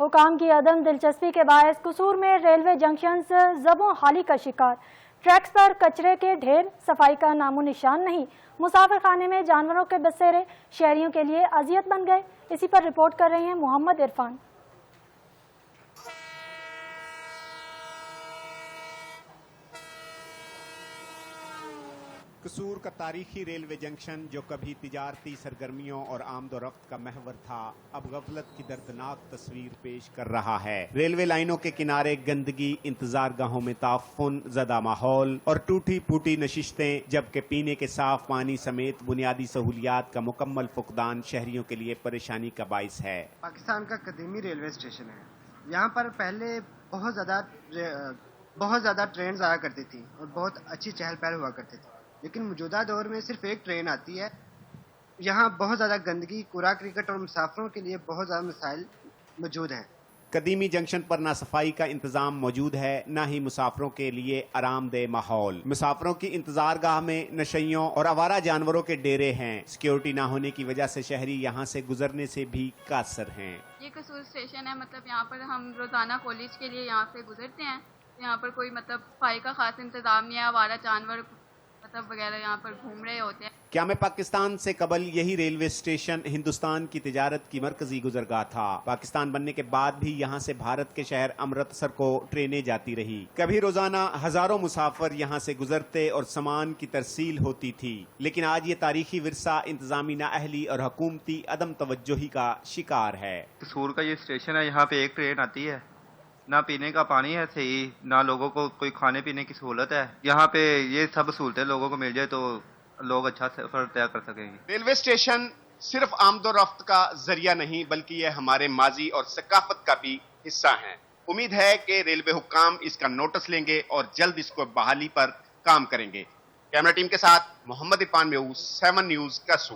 हुकाम की अदम दिलचस्पी के बायस कसूर में रेलवे जंक्शन ज़बों हाली का शिकार। ट्रैक्स पर कचरे के ढेर, सफाई का नामो निशान नहीं। मुसाफिर खाने में जानवरों के बसेरे शहरियों के लिए अजियत बन गए। इसी पर रिपोर्ट कर रहे हैं मोहम्मद इरफान। कसूर का तारीखी रेलवे जंक्शन जो कभी तिजारती सरगर्मियों और आमदोरफ्त का महवर था, अब गफलत की दर्दनाक तस्वीर पेश कर रहा है। रेलवे लाइनों के किनारे गंदगी, इंतजार गाहों में ताफुन ज़दा माहौल और टूटी फूटी नशिस्तें, जबकि पीने के साफ पानी समेत बुनियादी सहूलियात का मुकम्मल फुकदान शहरियों के लिए परेशानी का बाइस है। पाकिस्तान का कदीमी रेलवे स्टेशन है। यहाँ पर पहले बहुत ज़्यादा ट्रेन आया करती थी और बहुत अच्छी चहल पहल हुआ करती थी, लेकिन मौजूदा दौर में सिर्फ एक ट्रेन आती है। यहाँ बहुत ज़्यादा गंदगी, कूड़ा करकट और मुसाफिरों के लिए बहुत ज़्यादा मसाइल मौजूद हैं। कदीमी जंक्शन पर ना सफाई का इंतजाम मौजूद है, ना ही मुसाफिरों के लिए आरामदेह माहौल। मुसाफिरों की इंतजार गाह में नशइयों और आवारा जानवरों के डेरे हैं। सिक्योरिटी ना होने की वजह से शहरी यहाँ से गुजरने से भी कासर हैं। ये कसूर स्टेशन है, मतलब यहाँ पर हम रोजाना कॉलेज के लिए यहाँ से गुजरते हैं। यहाँ पर कोई सफाई का खास इंतजाम नहीं है। आवारा जानवर वगैरह यहाँ पर घूम रहे होते हैं। क्या मैं पाकिस्तान से कबल यही रेलवे स्टेशन हिंदुस्तान की तिजारत की मरकजी गुजरगाह था। पाकिस्तान बनने के बाद भी यहाँ से भारत के शहर अमृतसर को ट्रेनें जाती रही। कभी रोजाना हजारों मुसाफिर यहाँ से गुजरते और सामान की तरसील होती थी, लेकिन आज ये तारीखी विरसा इंतजामी नाअहली और हुकूमती अदम तवज्जोही का शिकार है। कसूर का ये स्टेशन है, यहाँ पे एक ट्रेन आती है, ना पीने का पानी है सही, ना लोगों को कोई खाने पीने की सहूलत है। यहाँ पे ये सब सहूलतें लोगों को मिल जाए तो लोग अच्छा सफर तय कर सकेंगे। रेलवे स्टेशन सिर्फ आमदोरफ्त का जरिया नहीं, बल्कि यह हमारे माजी और सकाफत का भी हिस्सा है। उम्मीद है कि रेलवे हुक्काम इसका नोटिस लेंगे और जल्द इसको बहाली पर काम करेंगे। कैमरा टीम के साथ मोहम्मद इरफान, 7 न्यूज़, कसूर।